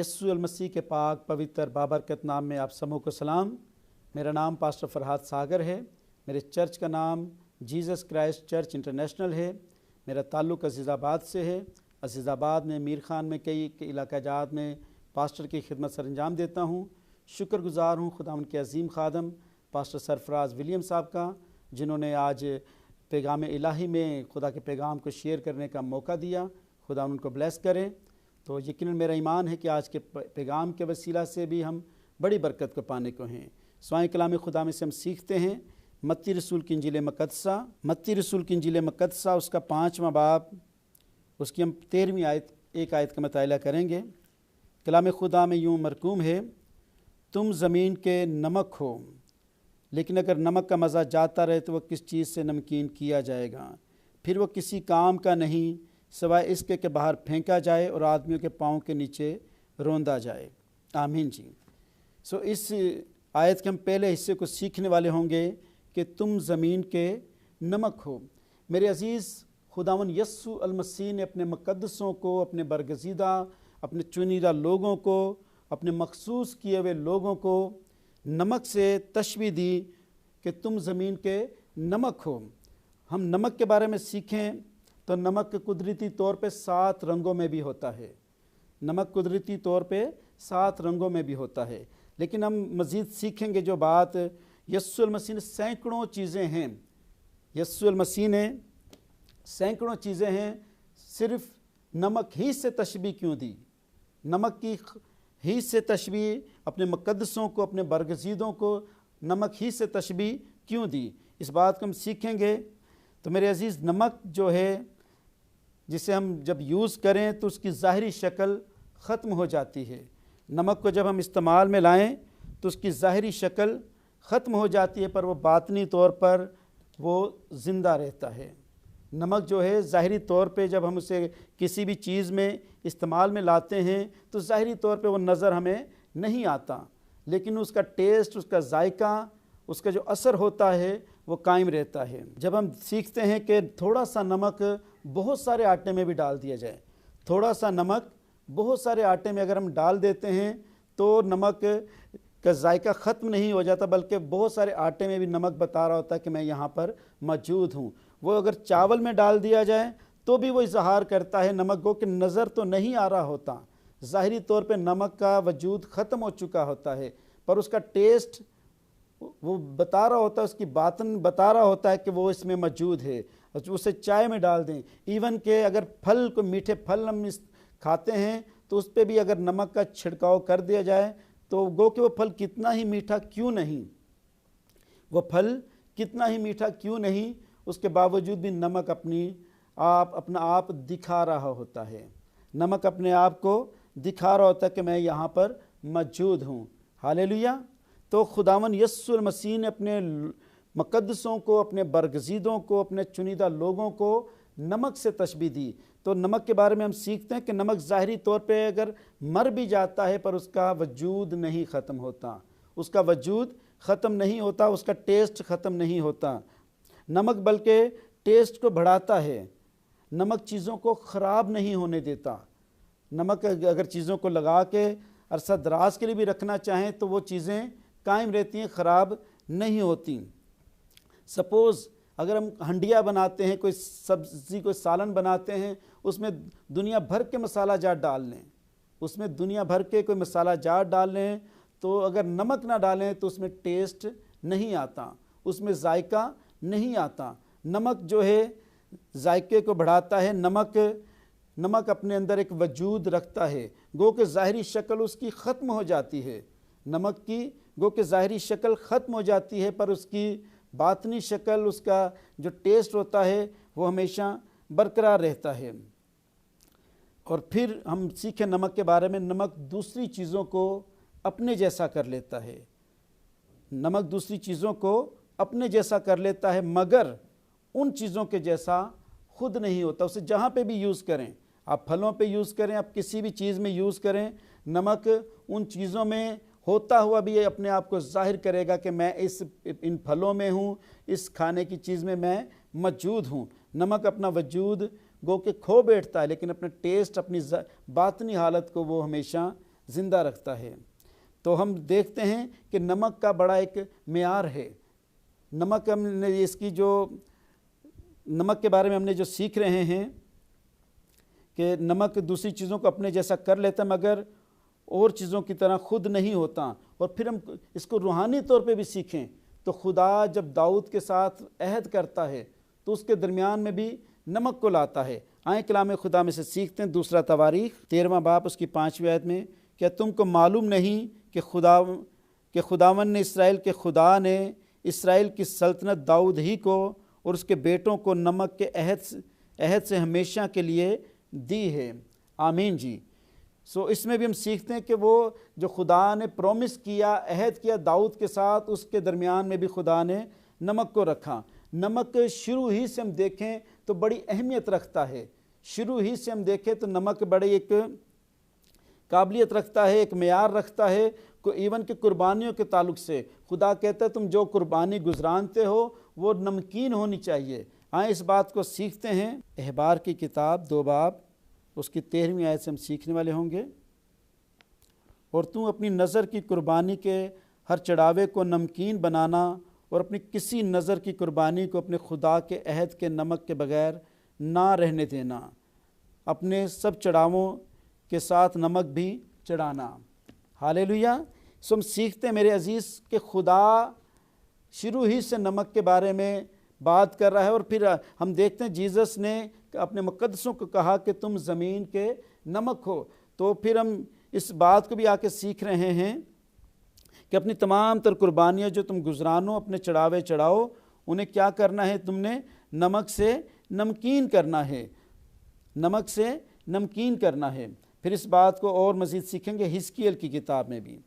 यस्सु मसीह के पाक पवित्र बाबरकत नाम में आप समूह को सलाम। मेरा नाम पास्टर फरहाद सागर है। मेरे चर्च का नाम जीसस क्राइस्ट चर्च इंटरनेशनल है। मेरा ताल्लुक़ अज़ीज़ाबाद से है। अज़ीज़ाबाद में मीर खान में कई इलाका जात में पास्टर की खिदमत सर अंजाम देता हूँ। शुक्रगुज़ार हूँ खुदावंद के अज़ीम खादम पास्टर सरफराज विलियम साहब का, जिन्होंने आज पैगाम इलाही में खुदा के पैगाम को शेयर करने का मौका दिया। खुदा उनको ब्लेस करें। तो यकीनन मेरा ईमान है कि आज के पैगाम के वसीला से भी हम बड़ी बरकत को पाने को हैं। स्वाय कलाम खुदा में से हम सीखते हैं मत्ती रसूल की इंजील मुक़द्दसा उसका 5वां बाब, उसकी हम 13वीं आयत एक आयत का मुताला करेंगे। कलाम खुदा में यूँ मरकूम है, तुम ज़मीन के नमक हो, लेकिन अगर नमक का मज़ा जाता रहे तो वह किस चीज़ से नमकीन किया जाएगा। फिर वह किसी काम का नहीं सिवाय इसके कि बाहर फेंका जाए और आदमियों के पाँव के नीचे रोंदा जाए। आमीन जी। इस आयत के हम पहले हिस्से को सीखने वाले होंगे कि तुम ज़मीन के नमक हो। मेरे अज़ीज़, खुदावन यस्सु मसीह ने अपने मुक़द्दसों को, अपने बरगज़ीदा, अपने चुनीदा लोगों को, अपने मखसूस किए हुए लोगों को नमक से तशबीह दी कि तुम ज़मीन के नमक हो। हम नमक के बारे में सीखें तो नमक कुदरती तौर पे 7 रंगों में भी होता है। नमक कुदरती तौर पे 7 रंगों में भी होता है। लेकिन हम मज़ीद सीखेंगे जो बात यस्सु मसीह ने सैकड़ों चीज़ें हैं। यस्सु मसीह ने सैकड़ों चीज़ें हैं, सिर्फ नमक ही से तशबीह क्यों दी? नमक की ही से तशबीह, अपने मुक़द्दसों को, अपने बरगज़ीदों को नमक ही से तशबीह क्यों दी? इस बात को हम सीखेंगे। तो मेरे अज़ीज़, नमक जो है जिसे हम जब यूज़ करें तो उसकी ज़ाहिरी शक्ल ख़त्म हो जाती है। नमक को जब हम इस्तेमाल में लाएं तो उसकी ज़ाहिरी शक्ल ख़त्म हो जाती है, पर वो बातनी तौर पर वो ज़िंदा रहता है। नमक जो है ज़ाहिरी तौर पे जब हम उसे किसी भी चीज़ में इस्तेमाल में लाते हैं तो ज़ाहिरी तौर पे वो नज़र हमें नहीं आता, लेकिन उसका टेस्ट, उसका जायका, उसका जो असर होता है वो कायम रहता है। जब हम सीखते हैं कि थोड़ा सा नमक बहुत सारे आटे में भी डाल दिया जाए, थोड़ा सा नमक बहुत सारे आटे में अगर हम डाल देते हैं तो नमक का जायका ख़त्म नहीं हो जाता, बल्कि बहुत सारे आटे में भी नमक बता रहा होता है कि मैं यहाँ पर मौजूद हूँ। वो अगर चावल में डाल दिया जाए तो भी वो इजहार करता है नमक को कि नज़र तो नहीं आ रहा होता, ज़ाहिरी तौर पे नमक का वजूद ख़त्म हो चुका होता है, पर उसका टेस्ट वो बता रहा होता है, उसकी बातन बता रहा होता है कि वो इसमें मौजूद है। उसे चाय में डाल दें, इवन के अगर फल को, मीठे फल हम खाते हैं तो उस पर भी अगर नमक का छिड़काव कर दिया जाए तो गो कि वो फल कितना ही मीठा क्यों नहीं, वो फल कितना ही मीठा क्यों नहीं, उसके बावजूद भी नमक अपना आप दिखा रहा होता है। नमक अपने आप को दिखा रहा होता है कि मैं यहाँ पर मौजूद हूँ। हालेलुया। तो खुदावन यस्सु मसीह ने अपने मुक़द्दसों को, अपने बरगज़ीदों को, अपने चुनीदा लोगों को नमक से तशबीह दी। तो नमक के बारे में हम सीखते हैं कि नमक ज़ाहिरी तौर पे अगर मर भी जाता है पर उसका वजूद नहीं ख़त्म होता, उसका वजूद ख़त्म नहीं होता, उसका टेस्ट ख़त्म नहीं होता। नमक बल्कि टेस्ट को बढ़ाता है। नमक चीज़ों को ख़राब नहीं होने देता। नमक अगर चीज़ों को लगा के अरसा दराज के लिए भी रखना चाहें तो वो चीज़ें कायम रहती हैं, ख़राब नहीं होती। सपोज़ अगर हम हंडिया बनाते हैं, कोई सब्ज़ी, कोई सालन बनाते हैं, उसमें दुनिया भर के मसाला जात डाल लें, उसमें दुनिया भर के कोई मसाला जात डाल लें, तो अगर नमक ना डालें तो उसमें टेस्ट नहीं आता, उसमें जायका नहीं आता। नमक जो है जायके को बढ़ाता है। नमक अपने अंदर एक वजूद रखता है। गो कि ज़ाहिरी शक्ल उसकी ख़त्म हो जाती है, नमक की गो कि ज़ाहिरी शक्ल ख़त्म हो जाती है, पर उसकी बातनी शक्ल, उसका जो टेस्ट होता है वो हमेशा बरकरार रहता है। और फिर हम सीखें नमक के बारे में, नमक दूसरी चीज़ों को अपने जैसा कर लेता है। नमक दूसरी चीज़ों को अपने जैसा कर लेता है, मगर उन चीज़ों के जैसा खुद नहीं होता। उसे जहाँ पे भी यूज़ करें, आप फलों पे यूज़ करें, आप किसी भी चीज़ में यूज़ करें, नमक उन चीज़ों में होता हुआ भी ये अपने आप को जाहिर करेगा कि मैं इन फलों में हूँ, इस खाने की चीज़ में मैं मौजूद हूँ। नमक अपना वजूद गो के खो बैठता है, लेकिन अपने टेस्ट, अपनी बातनी हालत को वो हमेशा زندہ رکھتا ہے۔ تو ہم دیکھتے ہیں کہ نمک کا بڑا ایک معیار ہے۔ نمک ہم نے نمک کے بارے میں ہم نے جو سیکھ رہے ہیں کہ نمک دوسری چیزوں کو اپنے جیسا کر لیتا مگر اور چیزوں کی طرح خود نہیں ہوتا، اور پھر ہم اس کو روحانی طور پہ بھی سیکھیں تو خدا جب داؤد کے ساتھ عہد کرتا ہے تو اس کے درمیان میں بھی نمک کو لاتا ہے۔ آئیں کلام خدا میں سے سیکھتے ہیں۔ دوسرا تواریخ 13واں باب اس کی 5ویں آیت میں، کیا تم کو معلوم نہیں کہ خداوند نے اسرائیل کے خدا نے اسرائیل کی سلطنت داؤد ہی کو اور اس کے بیٹوں کو نمک کے عہد سے ہمیشہ کے لیے دی ہے۔ آمین جی۔ اس میں بھی ہم سیکھتے ہیں کہ وہ جو خدا نے پرومس کیا، عہد کیا داؤد کے ساتھ، اس کے درمیان میں بھی خدا نے نمک کو رکھا۔ نمک شروع ہی سے ہم دیکھیں تو بڑی اہمیت رکھتا ہے۔ شروع ہی سے ہم دیکھیں تو نمک بڑی ایک قابلیت رکھتا ہے، ایک معیار رکھتا ہے۔ ایون کہ قربانیوں کے تعلق سے خدا کہتا ہے تم جو قربانی گزرانتے ہو وہ نمکین ہونی چاہیے۔ آئیں اس بات کو سیکھتے ہیں۔ احبار کی کتاب 2 باب اس کی 13ویں آیت سے ہم سیکھنے والے ہوں گے۔ اور تم اپنی نظر کی قربانی کے ہر چڑھاوے کو نمکین بنانا اور اپنی کسی نظر کی قربانی کو اپنے خدا کے عہد کے نمک کے بغیر نہ رہنے دینا، اپنے سب چڑھاووں کے ساتھ نمک بھی چڑھانا۔ ہاللیلویہ۔ ہم سیکھتے ہیں میرے عزیز کہ خدا شروع ہی سے نمک کے بارے میں بات کر رہا ہے، اور پھر ہم دیکھتے ہیں جیزس نے اپنے مقدسوں کو کہا کہ تم زمین کے نمک ہو۔ تو پھر ہم اس بات کو بھی آ کے سیکھ رہے ہیں کہ اپنی تمام تر قربانیاں جو تم گزرانو، اپنے چڑھاوے چڑھاؤ، انہیں کیا کرنا ہے؟ تم نے نمک سے نمکین کرنا ہے، نمک سے نمکین کرنا ہے۔ پھر اس بات کو اور مزید سیکھیں گے حزقیل کی کتاب میں بھی۔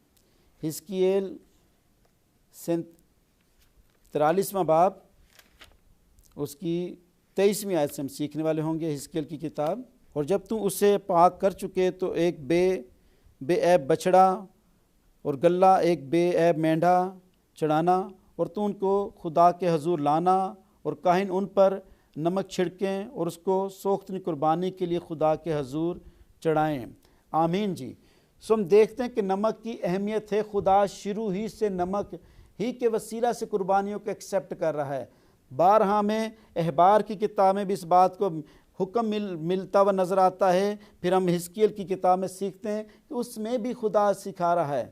حزقیل 43واں باب اس کی 23ویں آیت سے ہم سیکھنے والے ہوں گے۔ حزقیل کی کتاب، اور جب تم اسے پاک کر چکے تو ایک بے عیب بچڑا اور گلہ ایک بے عیب مینڈھا چڑھانا، اور تو ان کو خدا کے حضور لانا، اور کاہن ان پر نمک چھڑکیں اور اس کو سوختنی قربانی کے لیے خدا کے حضور چڑھائیں۔ آمین جی۔ ہم دیکھتے ہیں کہ نمک کی اہمیت ہے۔ خدا شروع ہی سے نمک ہی کے وسیلہ سے قربانیوں کو ایکسیپٹ کر رہا ہے۔ بارہا میں احبار کی کتاب میں بھی اس بات کو حکم ملتا ہوا نظر آتا ہے۔ پھر ہم حزقیل کی کتاب میں سیکھتے ہیں کہ اس میں بھی خدا سکھا رہا ہے،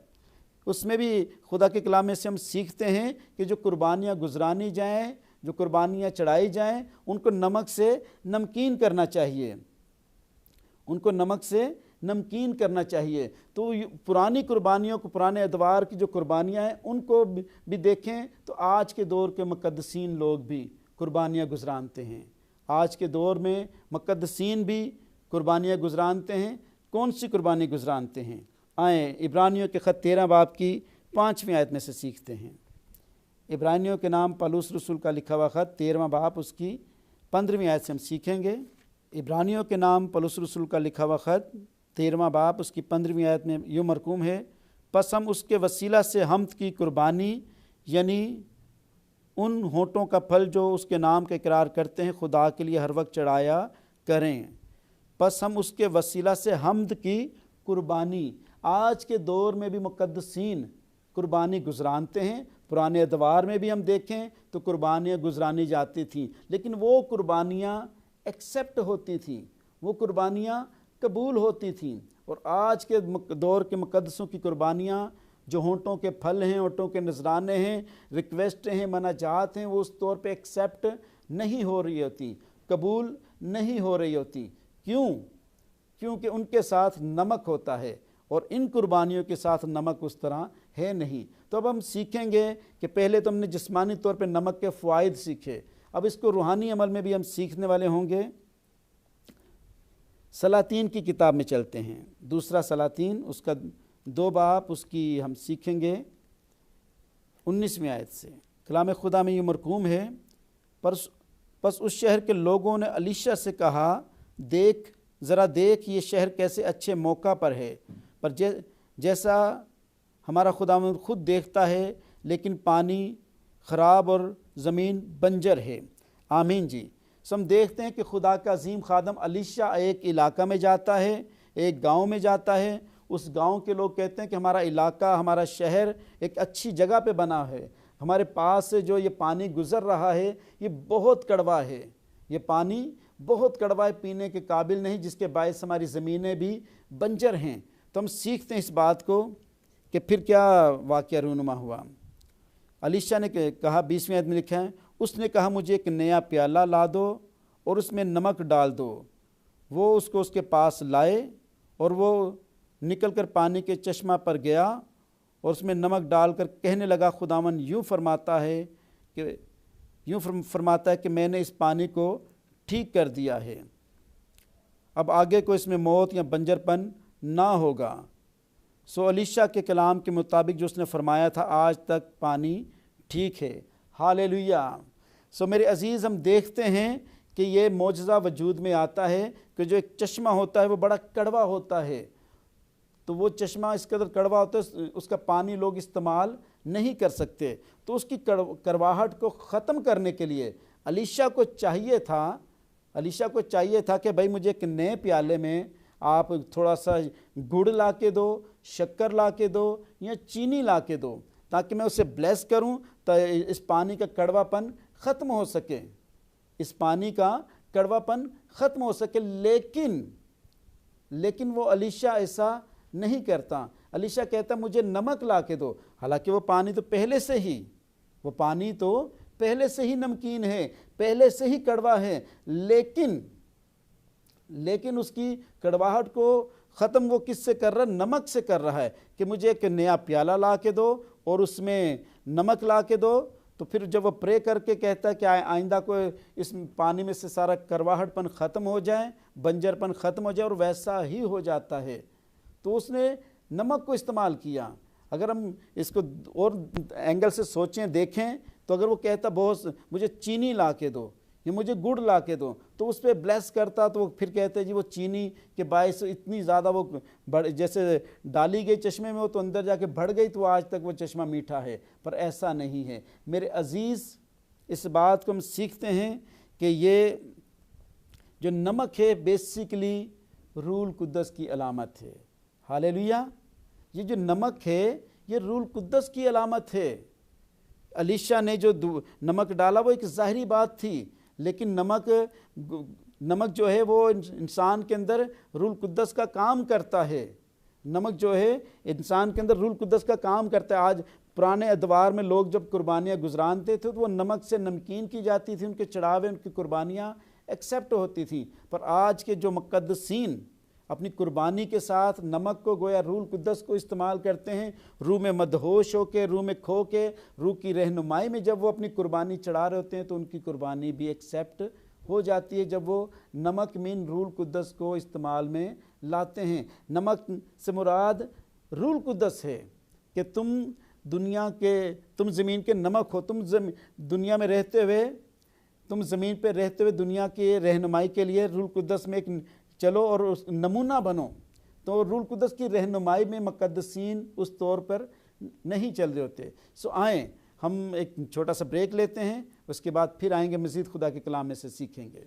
اس میں بھی خدا کے کلام میں سے ہم سیکھتے ہیں کہ جو قربانیاں گزرانی جائیں، جو قربانیاں چڑھائی جائیں، ان کو نمک سے نمکین کرنا چاہیے، ان کو نمک سے نمکین کرنا چاہیے۔ تو پرانی قربانیوں کو، پرانے ادوار کی جو قربانیاں ہیں ان کو بھی دیکھیں تو آج کے دور کے مقدسین لوگ بھی قربانیاں گزرانتے ہیں۔ آج کے دور میں مقدسین بھی قربانیاں گزرانتے ہیں۔ کون سی قربانی گزرانتے ہیں؟ آئیں عبرانیوں کے خط 13 باب کی 5ویں آیت میں سے سیکھتے ہیں۔ عبرانیوں کے نام پالوس رسول کا لکھا ہوا خط 13واں باب اس کی 15ویں آیت سے ہم سیکھیں گے۔ عبرانیوں کے نام پالوس رسول کا لکھا ہوا خط 13واں باب اس کی 15ویں آیت میں یوں مرقوم ہے، پس ہم اس کے وسیلہ سے حمد کی قربانی، یعنی ان ہونٹوں کا پھل جو اس کے نام کا اقرار کرتے ہیں، خدا کے لیے ہر وقت چڑھایا کریں۔ پس ہم اس کے وسیلہ سے حمد کی قربانی۔ آج کے دور میں بھی مقدسین قربانی گزرانتے ہیں۔ پرانے ادوار میں بھی ہم دیکھیں تو قربانیاں گزرانی جاتی تھیں، لیکن وہ قربانیاں ایکسیپٹ ہوتی تھیں، وہ قربانیاں قبول ہوتی تھیں۔ اور آج کے دور کے مقدسوں کی قربانیاں جو ہونٹوں کے پھل ہیں، ہونٹوں کے نذرانے ہیں، ریکویسٹ ہیں، مناجات ہیں، وہ اس طور پہ ایکسیپٹ نہیں ہو رہی ہوتی، قبول نہیں ہو رہی ہوتی۔ کیوں؟ کیونکہ ان کے ساتھ نمک ہوتا ہے اور ان قربانیوں کے ساتھ نمک اس طرح ہے نہیں۔ تو اب ہم سیکھیں گے کہ پہلے تو ہم نے جسمانی طور پہ نمک کے فوائد سیکھے، اب اس کو روحانی عمل میں بھی ہم سیکھنے والے ہوں گے۔ سلاطین کی کتاب میں چلتے ہیں۔ دوسرا سلاطین اس کا 2 باب اس کی ہم سیکھیں گے 19ویں آیت سے۔ کلام خدا میں یہ مرقوم ہے، پس اس شہر کے لوگوں نے الیشا سے کہا، ذرا دیکھ یہ شہر کیسے اچھے موقع پر ہے، پر جیسا ہمارا خداوند خود دیکھتا ہے، لیکن پانی خراب اور زمین بنجر ہے۔ آمین جی۔ ہم دیکھتے ہیں کہ خدا کا عظیم خادم الیشا ایک علاقہ میں جاتا ہے، ایک گاؤں میں جاتا ہے، اس گاؤں کے لوگ کہتے ہیں کہ ہمارا علاقہ، ہمارا شہر ایک اچھی جگہ پہ بنا ہے، ہمارے پاس سے جو یہ پانی گزر رہا ہے یہ بہت کڑوا ہے، یہ پانی بہت کڑوا ہے، پینے کے قابل نہیں، جس کے باعث ہماری زمینیں بھی بنجر ہیں۔ تو ہم سیکھتے ہیں اس بات کو کہ پھر کیا واقعہ رونما ہوا۔ الیشا نے کہا، 20ویں آیت میں لکھا ہے، اس نے کہا مجھے ایک نیا پیالہ لا دو اور اس میں نمک ڈال دو۔ وہ اس کو اس کے پاس لائے اور وہ نکل کر پانی کے چشمہ پر گیا اور اس میں نمک ڈال کر کہنے لگا، خداوند یوں فرماتا ہے کہ میں نے اس پانی کو ٹھیک کر دیا ہے، اب آگے کو اس میں موت یا بنجر پن نہ ہوگا۔ سو الیشا کے کلام کے مطابق جو اس نے فرمایا تھا، آج تک پانی ٹھیک ہے۔ ہاللیلویہ۔ سو میرے عزیز، ہم دیکھتے ہیں کہ یہ معجزہ وجود میں آتا ہے کہ جو ایک چشمہ ہوتا ہے وہ بڑا کڑوا ہوتا ہے، تو وہ چشمہ اس قدر کڑوا ہوتا ہے اس کا پانی لوگ استعمال نہیں کر سکتے، تو اس کی کڑواہٹ کو ختم کرنے کے لیے الیشا کو چاہیے تھا کہ بھائی مجھے ایک نئے پیالے میں آپ تھوڑا سا گڑ لا کے دو، شکر لا کے دو یا چینی لا کے دو، تاکہ میں اسے بلیس کروں تو اس پانی کا کڑوا پن ختم ہو سکے، اس پانی کا کڑوا پن ختم ہو سکے۔ لیکن وہ الیشا ایسا نہیں کرتا۔ الیشا کہتا مجھے نمک لا کے دو، حالانکہ وہ پانی تو پہلے سے ہی نمکین ہے، پہلے سے ہی کڑوا ہے، لیکن اس کی کڑواہٹ کو ختم وہ کس سے کر رہا ہے؟ نمک سے کر رہا ہے کہ مجھے ایک نیا پیالہ لا کے دو اور اس میں نمک لا کے دو۔ تو پھر جب وہ پرے کر کے کہتا ہے کہ آئندہ کو اس پانی میں سے سارا کڑواہٹ پن ختم ہو جائے، بنجر پن ختم ہو جائے، اور ویسا ہی ہو جاتا ہے، تو اس نے نمک کو استعمال کیا۔ اگر ہم اس کو اور اینگل سے سوچیں، دیکھیں، تو اگر وہ کہتا مجھے چینی لا کے دو یا مجھے گڑ لا کے دو، تو اس پہ بلیس کرتا، تو وہ پھر کہتے جی وہ چینی کے باعث اتنی زیادہ وہ جیسے ڈالی گئی چشمے میں، وہ تو اندر جا کے بڑھ گئی، تو آج تک وہ چشمہ میٹھا ہے۔ پر ایسا نہیں ہے میرے عزیز، اس بات کو ہم سیکھتے ہیں کہ یہ جو نمک ہے بیسیکلی روح القدس کی علامت ہے۔ ہاللیلویہ۔ یہ جو نمک ہے یہ روح القدس کی علامت ہے۔ الیشا نے جو نمک ڈالا وہ ایک ظاہری بات تھی، لیکن نمک جو ہے وہ انسان کے اندر روح القدس کا کام کرتا ہے۔ نمک جو ہے انسان کے اندر روح القدس کا کام کرتا ہے۔ آج پرانے ادوار میں لوگ جب قربانیاں گزرانتے تھے تو وہ نمک سے نمکین کی جاتی تھی، ان کے چڑھاوے، ان کی قربانیاں ایکسیپٹ ہوتی تھیں۔ پر آج کے جو مقدسین اپنی قربانی کے ساتھ نمک کو گویا روح القدس کو استعمال کرتے ہیں، روح میں مدہوش ہو کے، روح میں کھو کے، روح کی رہنمائی میں جب وہ اپنی قربانی چڑھا رہے ہوتے ہیں تو ان کی قربانی بھی ایکسیپٹ ہو جاتی ہے جب وہ نمک مین روح القدس کو استعمال میں لاتے ہیں۔ نمک سے مراد روح القدس ہے کہ تم زمین کے نمک ہو، تم دنیا میں رہتے ہوئے، تم زمین پہ رہتے ہوئے دنیا کی رہنمائی کے لیے روح القدس میں ایک چلو اور نمونہ بنو۔ تو روح القدس کی رہنمائی میں مقدسین اس طور پر نہیں چل رہے ہوتے۔ سو آئیں ہم ایک چھوٹا سا بریک لیتے ہیں، اس کے بعد پھر آئیں گے، مزید خدا کے کلام میں سے سیکھیں گے۔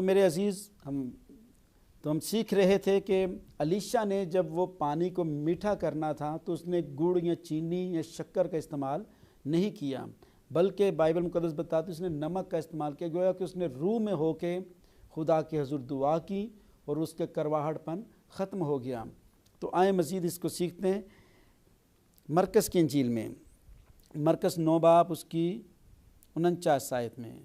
میرے عزیز، ہم سیکھ رہے تھے کہ الیشا نے جب وہ پانی کو میٹھا کرنا تھا تو اس نے گڑ یا چینی یا شکر کا استعمال نہیں کیا، بلکہ بائبل مقدس بتاتی اس نے نمک کا استعمال کیا، گویا کہ اس نے روح میں ہو کے خدا کے حضور دعا کی اور اس کا کرواہٹ پن ختم ہو گیا۔ تو آئیں مزید اس کو سیکھتے ہیں۔ مرکز کی انجیل میں مرکز 9 باب اس کی 49 آیت میں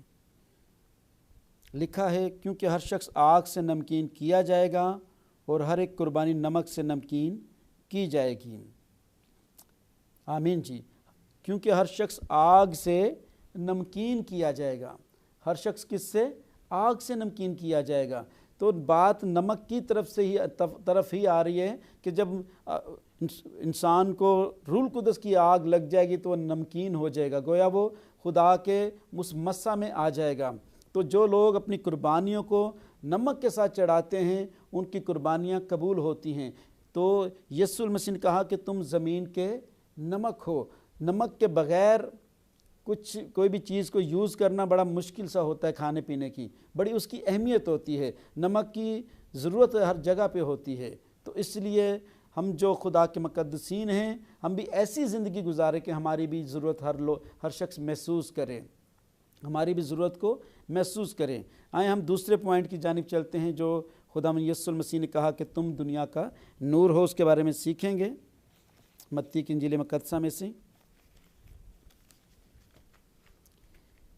لکھا ہے کیونکہ ہر شخص آگ سے نمکین کیا جائے گا اور ہر ایک قربانی نمک سے نمکین کی جائے گی۔ آمین جی۔ کیونکہ ہر شخص آگ سے نمکین کیا جائے گا۔ ہر شخص کس سے؟ آگ سے نمکین کیا جائے گا۔ تو بات نمک کی طرف ہی آ رہی ہے کہ جب انسان کو روح القدس کی آگ لگ جائے گی تو وہ نمکین ہو جائے گا، گویا وہ خدا کے مسا میں آ جائے گا۔ تو جو لوگ اپنی قربانیوں کو نمک کے ساتھ چڑھاتے ہیں ان کی قربانیاں قبول ہوتی ہیں۔ تو یسوع المسیح نے کہا کہ تم زمین کے نمک ہو۔ نمک کے بغیر کوئی بھی چیز کو یوز کرنا بڑا مشکل سا ہوتا ہے، کھانے پینے کی بڑی اس کی اہمیت ہوتی ہے، نمک کی ضرورت ہر جگہ پہ ہوتی ہے۔ تو اس لیے ہم جو خدا کے مقدسین ہیں ہم بھی ایسی زندگی گزارے کہ ہماری بھی ضرورت ہر شخص محسوس کرے، ہماری بھی ضرورت کو محسوس کریں۔ آئیں ہم دوسرے پوائنٹ کی جانب چلتے ہیں جو خدا یسوع المسیح نے کہا کہ تم دنیا کا نور ہو، اس کے بارے میں سیکھیں گے متی کی انجیل مقدسہ میں سے،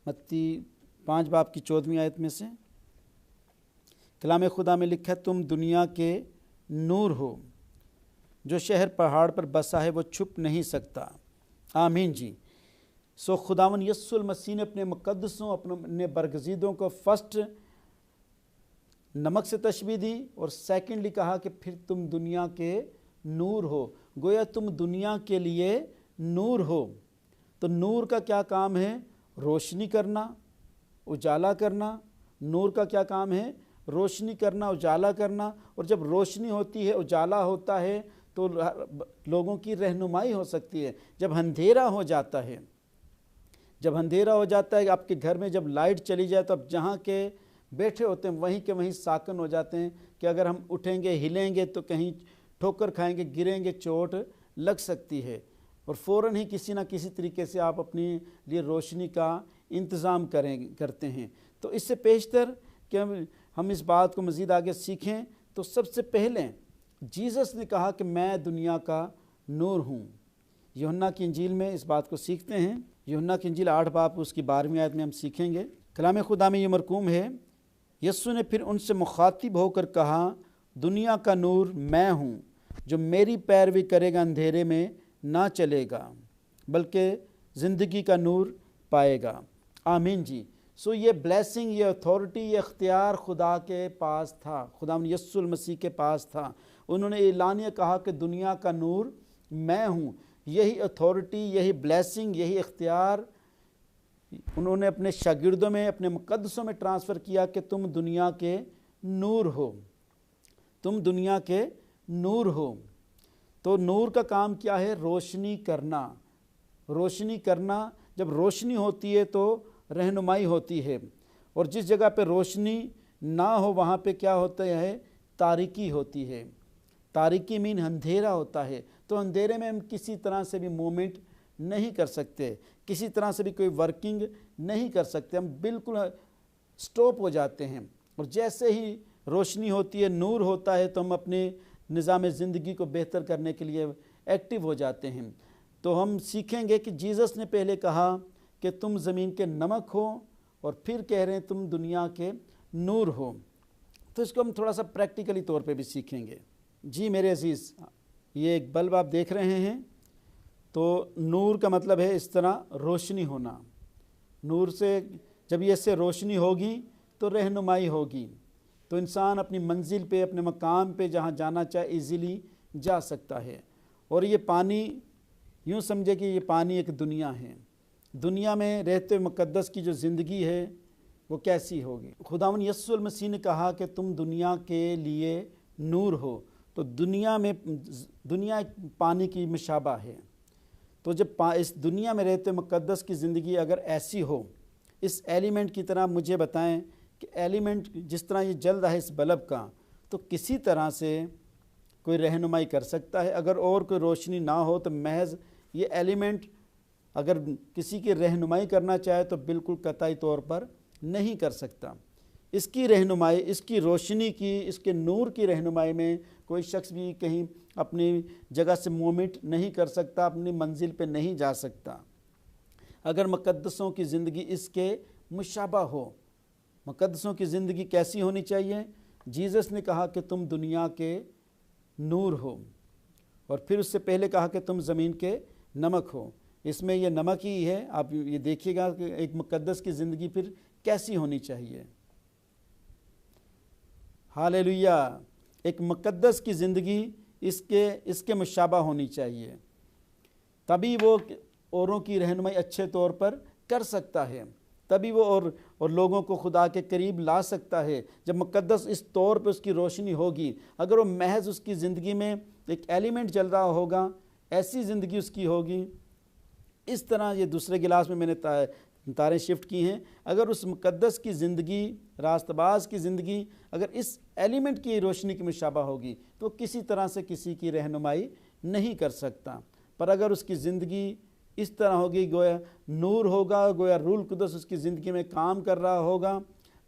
متی 5 باب کی 14ویں آیت میں سے۔ کلام خدا میں لکھا ہے تم دنیا کے نور ہو، جو شہر پہاڑ پر بسا ہے وہ چھپ نہیں سکتا۔ آمین جی۔ سو خداوند یسوع المسیح نے اپنے مقدسوں، اپنے برگزیدوں کو فرسٹ نمک سے تشبیہ دی اور سیکنڈلی کہا کہ پھر تم دنیا کے نور ہو، گویا تم دنیا کے لیے نور ہو۔ تو نور کا کیا کام ہے؟ روشنی کرنا، اجالا کرنا۔ نور کا کیا کام ہے؟ روشنی کرنا، اجالا کرنا۔ اور جب روشنی ہوتی ہے، اجالا ہوتا ہے تو لوگوں کی رہنمائی ہو سکتی ہے۔ جب اندھیرا ہو جاتا ہے، آپ کے گھر میں جب لائٹ چلی جائے تو اب جہاں کے بیٹھے ہوتے ہیں وہیں کے وہیں ساکن ہو جاتے ہیں کہ اگر ہم اٹھیں گے، ہلیں گے تو کہیں ٹھوکر کھائیں گے، گریں گے، چوٹ لگ سکتی ہے، اور فوراً ہی کسی نہ کسی طریقے سے آپ اپنے لیے روشنی کا انتظام کرتے ہیں۔ تو اس سے پیشتر کہ ہم اس بات کو مزید آگے سیکھیں تو سب سے پہلے جیزس نے کہا کہ میں دنیا کا نور ہوں۔ یوحنا کی انجیل میں اس بات کو سیکھتے ہیں۔ یوحنا کی انجیل 8 باب اس کی 12ویں آیت میں ہم سیکھیں گے۔ کلام خدا میں یہ مرقوم ہے، یسوع نے پھر ان سے مخاطب ہو کر کہا دنیا کا نور میں ہوں، جو میری پیروی کرے گا اندھیرے میں نہ چلے گا بلکہ زندگی کا نور پائے گا۔ آمین جی۔ سو یہ بلیسنگ، یہ اتھارٹی، یہ اختیار خدا کے پاس تھا، خدا یسوع المسیح کے پاس تھا۔ انہوں نے اعلانیہ کہا کہ دنیا کا نور میں ہوں۔ یہی اتھارٹی، یہی بلیسنگ، یہی اختیار انہوں نے اپنے شاگردوں میں، اپنے مقدسوں میں ٹرانسفر کیا کہ تم دنیا کے نور ہو، تم دنیا کے نور ہو۔ تو نور کا کام کیا ہے؟ روشنی کرنا۔ روشنی کرنا، جب روشنی ہوتی ہے تو رہنمائی ہوتی ہے، اور جس جگہ پہ روشنی نہ ہو وہاں پہ کیا ہوتا ہے؟ تاریکی ہوتی ہے۔ تاریکی مین اندھیرا ہوتا ہے۔ تو اندھیرے میں ہم کسی طرح سے بھی مومنٹ نہیں کر سکتے، کسی طرح سے بھی کوئی ورکنگ نہیں کر سکتے، ہم بالکل سٹاپ ہو جاتے ہیں۔ اور جیسے ہی روشنی ہوتی ہے، نور ہوتا ہے، تو ہم اپنے نظام زندگی کو بہتر کرنے کے لیے ایکٹیو ہو جاتے ہیں۔ تو ہم سیکھیں گے کہ جیزس نے پہلے کہا کہ تم زمین کے نمک ہو، اور پھر کہہ رہے ہیں تم دنیا کے نور ہو۔ تو اس کو ہم تھوڑا سا پریکٹیکلی طور پہ بھی سیکھیں گے۔ جی میرے عزیز، یہ ایک بلب آپ دیکھ رہے ہیں، تو نور کا مطلب ہے اس طرح روشنی ہونا۔ نور سے جب یہ سے روشنی ہوگی تو رہنمائی ہوگی، تو انسان اپنی منزل پہ، اپنے مقام پہ جہاں جانا چاہے ایزیلی جا سکتا ہے۔ اور یہ پانی، یوں سمجھے کہ یہ پانی ایک دنیا ہے۔ دنیا میں رہتے مقدس کی جو زندگی ہے وہ کیسی ہوگی؟ خداوند یسوع المسیح نے کہا کہ تم دنیا کے لیے نور ہو۔ تو دنیا ایک پانی کی مشابہ ہے۔ تو جب اس دنیا میں رہتے مقدس کی زندگی اگر ایسی ہو، اس ایلیمنٹ کی طرح، مجھے بتائیں کہ ایلیمنٹ جس طرح یہ جل رہا ہے اس بلب کا، تو کسی طرح سے کوئی رہنمائی کر سکتا ہے؟ اگر اور کوئی روشنی نہ ہو تو محض یہ ایلیمنٹ اگر کسی کی رہنمائی کرنا چاہے تو بالکل قطعی طور پر نہیں کر سکتا۔ اس کی رہنمائی، اس کی روشنی کی، اس کے نور کی رہنمائی میں کوئی شخص بھی کہیں اپنی جگہ سے مومنٹ نہیں کر سکتا، اپنی منزل پہ نہیں جا سکتا۔ اگر مقدسوں کی زندگی اس کے مشابہ ہو मुक़द्दसों की ज़िंदगी कैसी होनी चाहिए? जीसस ने कहा कि तुम दुनिया के नूर हो, और फिर उससे पहले कहा कि तुम ज़मीन के नमक हो। इसमें ये नमक ही है। आप ये देखिएगा कि एक मुक़द्दस की ज़िंदगी फिर कैसी होनी चाहिए। हालेलुया। एक मुक़द्दस की ज़िंदगी इसके मुशाबा होनी चाहिए, तभी वो औरों की रहनुमाई अच्छे तौर पर कर सकता है, तभी वो और लोगों को खुदा के करीब ला सकता है। जब मुक़द्दस इस तौर पे उसकी रोशनी होगी, अगर वो महज उसकी ज़िंदगी में एक एलिमेंट जल रहा होगा, ऐसी ज़िंदगी उसकी होगी। इस तरह ये दूसरे गिलास में मैंने तारें शिफ्ट की हैं। अगर उस मुक़द्दस की ज़िंदगी, रास्तबाज की ज़िंदगी अगर इस एलिमेंट की रोशनी की मुशाबा होगी तो किसी तरह से किसी की रहनुमाई नहीं कर सकता। पर अगर उसकी ज़िंदगी इस तरह होगी, गोया नूर होगा, गोया रूल कुदस उसकी ज़िंदगी में काम कर रहा होगा,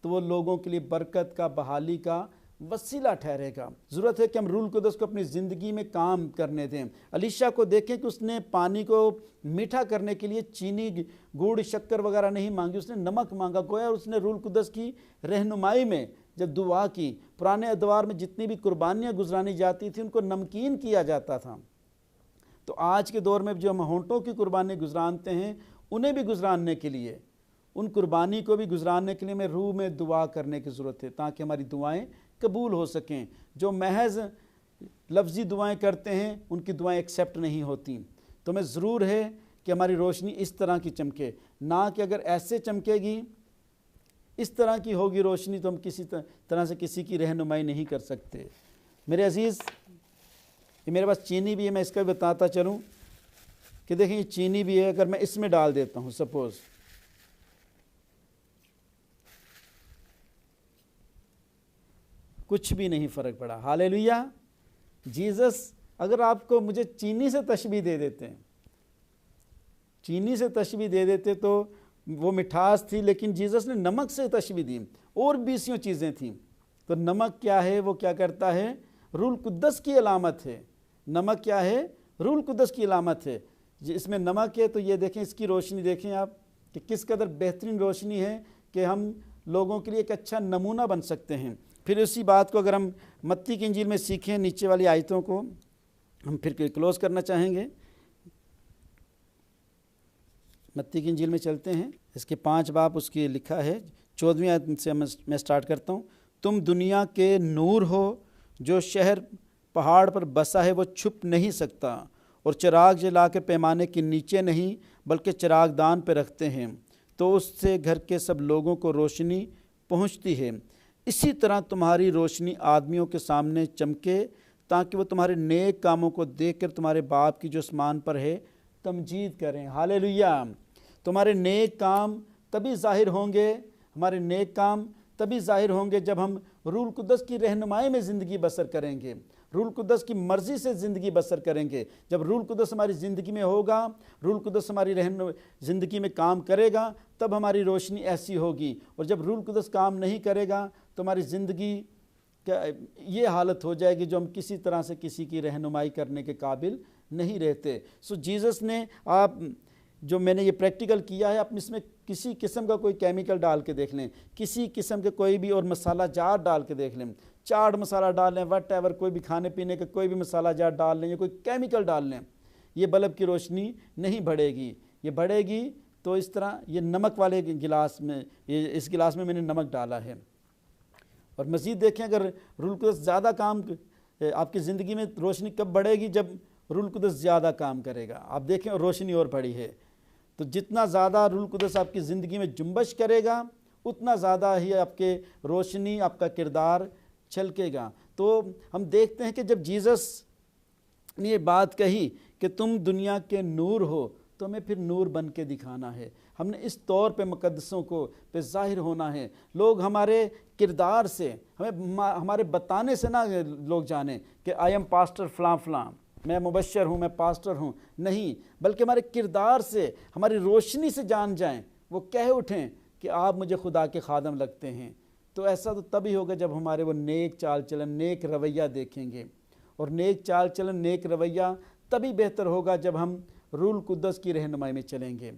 तो वो लोगों के लिए बरकत का, बहाली का वसीला ठहरेगा। ज़रूरत है कि हम रूल कुदस को अपनी ज़िंदगी में काम करने दें। अलीशा को देखें कि उसने पानी को मीठा करने के लिए चीनी, गुड़, शक्कर वगैरह नहीं मांगी, उसने नमक मांगा। गोया उसने रूल कुदस की रहनुमाई में जब दुआ की, पुराने अदवार में जितनी भी कुर्बानियाँ गुजरानी जाती थी उनको नमकीन किया जाता था। तो आज के दौर में जो हम होंठों की कुर्बानी गुजरानते हैं, उन्हें भी गुजरानने के लिए, उन कुर्बानी को भी गुजरानने के लिए हमें रूह में दुआ करने की ज़रूरत है, ताकि हमारी दुआएं कबूल हो सकें। जो महज लफ्ज़ी दुआएं करते हैं उनकी दुआएं एक्सेप्ट नहीं होती। तो हमें ज़रूर है कि हमारी रोशनी इस तरह की चमके, ना कि अगर ऐसे चमकेगी, इस तरह की होगी रोशनी, तो हम किसी तरह से किसी की रहनुमाई नहीं कर सकते। मेरे अज़ीज़, ये मेरे पास चीनी भी है, मैं इसका भी बताता चलूँ कि देखें ये चीनी भी है। अगर मैं इसमें डाल देता हूँ, सपोज़ कुछ भी नहीं फ़र्क पड़ा। हालेलुया। जीसस अगर आपको मुझे चीनी से तशबीह दे देते हैं, चीनी से तशबीह दे देते तो वो मिठास थी, लेकिन जीसस ने नमक से तशबीह दी, और 20 चीज़ें थीं। तो नमक क्या है? वो क्या करता है? रूल कुद्दस की अलामत है। नमक क्या है? रूल कुद्दस की अलामत है। इसमें नमक है, तो ये देखें, इसकी रोशनी देखें आप कि किस कदर बेहतरीन रोशनी है कि हम लोगों के लिए एक अच्छा नमूना बन सकते हैं। फिर उसी बात को अगर हम मत्ती की इंजील में सीखें, नीचे वाली आयतों को हम फिर क्लोज़ करना चाहेंगे। मत्ती की इंजील में चलते हैं, इसके 5 बाब उसकी लिखा है। 14वीं आयत से मैं स्टार्ट करता हूँ। तुम दुनिया के नूर हो, जो शहर पहाड़ पर बसा है वो छुप नहीं सकता, और चिराग जला के पैमाने के नीचे नहीं बल्कि चिरागदान पर रखते हैं, तो उससे घर के सब लोगों को रोशनी पहुँचती है। इसी तरह तुम्हारी रोशनी आदमियों के सामने चमके, ताकि वो तुम्हारे नेक कामों को देखकर तुम्हारे बाप की जो आसमान पर है तमजीद करें। हालेलुया। तुम्हारे नेक काम तभी ज़ाहिर होंगे, हमारे नेक काम तभी ज़ाहिर होंगे जब हम रूल कुद्दस की रहनुमाई में ज़िंदगी बसर करेंगे, रूल कुद्दस की मर्ज़ी से ज़िंदगी बसर करेंगे। जब रूल कुद्दस हमारी ज़िंदगी में होगा, रूल कुद्दस हमारी ज़िंदगी में काम करेगा, तब हमारी रोशनी ऐसी होगी। और जब रूल कुद्दस काम नहीं करेगा तो हमारी ज़िंदगी क्या ये हालत हो जाएगी जो हम किसी तरह से किसी की रहनुमाई करने के काबिल नहीं रहते। सो जीसस ने, आप जो मैंने ये प्रैक्टिकल किया है, आप इसमें किसी किस्म का कोई केमिकल डाल के देख लें, किसी किस्म के कोई भी और मसाला जार डाल के देख लें, चाट मसाला डाल लें, वट एवर, कोई भी खाने पीने का कोई भी मसाला जार डाल लें या कोई केमिकल डाल लें, ये बल्ब की रोशनी नहीं बढ़ेगी। ये बढ़ेगी तो इस तरह, ये नमक वाले गिलास में, ये इस गिलास में मैंने नमक डाला है। और मज़ीद देखें, अगर रूल कुद्दस ज़्यादा काम, आपकी ज़िंदगी में रोशनी कब बढ़ेगी? जब रूल कुद्दस ज़्यादा काम करेगा। आप देखें रोशनी और बढ़ी है, तो जितना ज़्यादा रूल कुद्दस आपकी ज़िंदगी में जुम्बश करेगा, उतना ज़्यादा ही आपके रोशनी, आपका किरदार छलकेगा। तो हम देखते हैं कि जब जीसस ने ये बात कही कि तुम दुनिया के नूर हो, तो हमें फिर नूर बन के दिखाना है। हमने इस तौर पे मुक़द्दसों को पे ज़ाहिर होना है। लोग हमारे किरदार से, हमारे बताने से ना लोग जाने कि आई एम पास्टर फ़लाँ फ़लाँ, मैं मुबश्शिर हूँ, मैं पास्टर हूँ, नहीं, बल्कि हमारे किरदार से, हमारी रोशनी से जान जाएं, वो कह उठें कि आप मुझे खुदा के खादम लगते हैं। तो ऐसा तो तभी होगा जब हमारे वो नेक चाल चलन, नेक रवैया देखेंगे। और नेक चाल चलन, नेक रवैया तभी बेहतर होगा जब हम रूल कुद्दस की रहनुमाई में चलेंगे।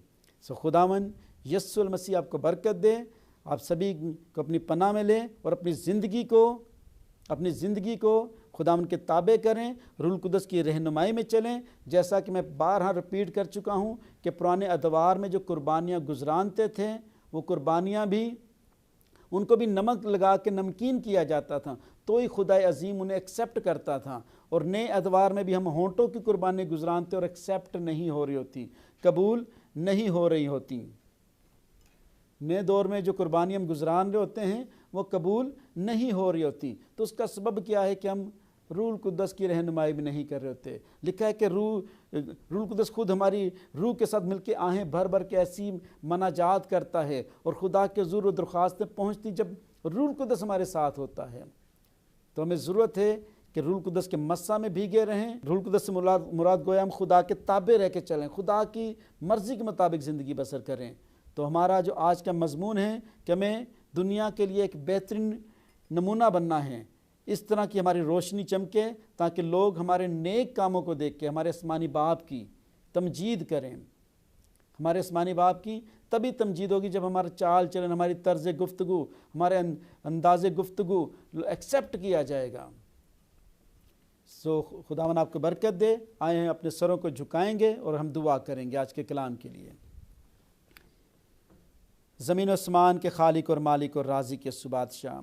सो खुदावन यस्सुल मसीह आपको बरकत दे, आप सभी को अपनी पनाह में लें और अपनी ज़िंदगी को खुदावंद के ताबे करें, रूहुल कुद्दस की रहनुमाई में चलें। जैसा कि मैं बारहा रिपीट कर चुका हूँ कि पुराने अदवार में जो कुर्बानियाँ गुजरानते थे, वो कुर्बानियाँ भी उनको भी नमक लगा के नमकीन किया जाता था, तो ही खुदा अजीम उन्हें एक्सेप्ट करता था। और नए अदवार में भी हम होंठों की कुर्बानी गुजरानते और एक्सेप्ट नहीं हो रही होती, कबूल नहीं हो रही होती। नए दौर में जो कुर्बानी हम गुजरान रहे होते हैं वो कबूल नहीं हो रही होती। तो उसका सबब क्या है कि हम रूहुल कुद्दस की रहनुमाई भी नहीं कर रहे होते। लिखा है कि रूहुल कुद्दस खुद हमारी रूह के साथ मिलकर आहें भर भर के ऐसी मनाजात करता है और खुदा के ज़रूर दरख्वास्तें पहुँचती जब रूहुल कुद्दस हमारे साथ होता है। तो हमें ज़रूरत है कि रूहुल कुद्दस के मस्सा में भीगे रहें। रूहुल कुद्दस से मुराद गोया हम खुदा के ताबे रह के चलें, खुदा की मर्ज़ी के मुताबिक ज़िंदगी बसर करें। तो हमारा जो आज का मजमून है कि हमें दुनिया के लिए एक बेहतरीन नमूना बनना है, इस तरह की हमारी रोशनी चमके ताकि लोग हमारे नेक कामों को देख के हमारे आसमानी बाप की तमजीद करें। हमारे आसमानी बाप की तभी तमजीद होगी जब हमारा चाल चलन, हमारी तर्ज़ गुफ्तगू, हमारे अंदाज़ गुफ्तगू एक्सेप्ट किया जाएगा। सो खुदावन आपको बरकत दे। आए हैं अपने सरों को झुकाएंगे और हम दुआ करेंगे आज के कलाम के लिए। ज़मीन आसमान के खालिक और मालिक और राज़ी के सुबादशाह,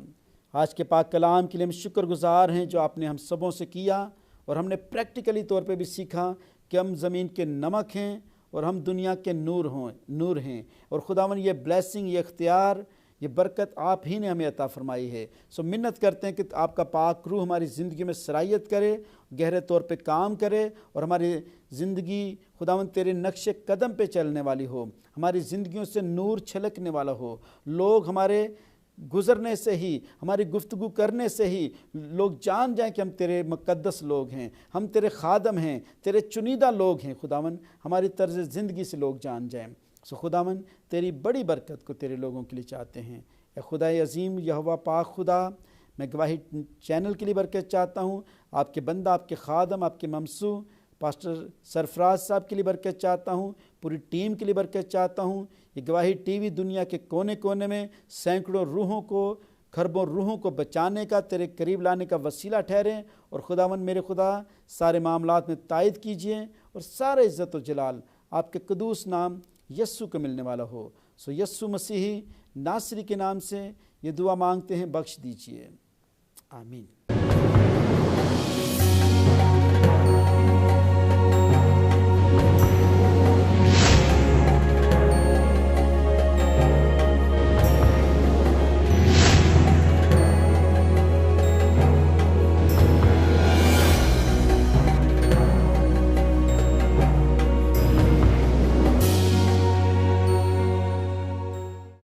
आज के पाक कलाम के लिए हम शुक्रगुज़ार हैं जो आपने हम सबों से किया और हमने प्रैक्टिकली तौर पे भी सीखा कि हम ज़मीन के नमक हैं और हम दुनिया के नूर हैं। और खुदावन ये ब्लेसिंग, ये इख्तियार, ये बरकत आप ही ने हमें अता फरमाई है। सो मिन्नत करते हैं कि आपका पाक रूह हमारी ज़िंदगी में सरायत करे, गहरे तौर पे काम करे और हमारी ज़िंदगी खुदावन तेरे नक्शे कदम पे चलने वाली हो, हमारी ज़िंदगियों से नूर छलकने वाला हो। लोग हमारे गुज़रने से ही, हमारी गुफ्तगू करने से ही लोग जान जाएं कि हम तेरे मुक़द्दस लोग हैं, हम तेरे खादम हैं, तेरे चुनीदा लोग हैं। खुदावन हमारी तर्ज़ ज़िंदगी से लोग जान जाएं। सो खुदावन तेरी बड़ी बरकत को तेरे लोगों के लिए चाहते हैं। ए खुदा अज़ीम यहोवा पाक खुदा, मैं गवाही चैनल के लिए बरकत चाहता हूँ, आपके बंदा, आपके खादम, आपके ममसू पास्टर सरफराज साहब के लिए बरकत चाहता हूँ, पूरी टीम के लिए बरकत चाहता हूँ। ये गवाही टीवी दुनिया के कोने कोने में सैकड़ों रूहों को, खरबों रूहों को बचाने का, तेरे करीब लाने का वसीला ठहरें। और खुदावन मेरे खुदा सारे मामलात में तायद कीजिए और सारे इज़्ज़त व जलाल आपके कदूस नाम यस्सु को मिलने वाला हो। सो यस्सु मसीही नासरी के नाम से ये दुआ मांगते हैं, बख्श दीजिए, आमीन।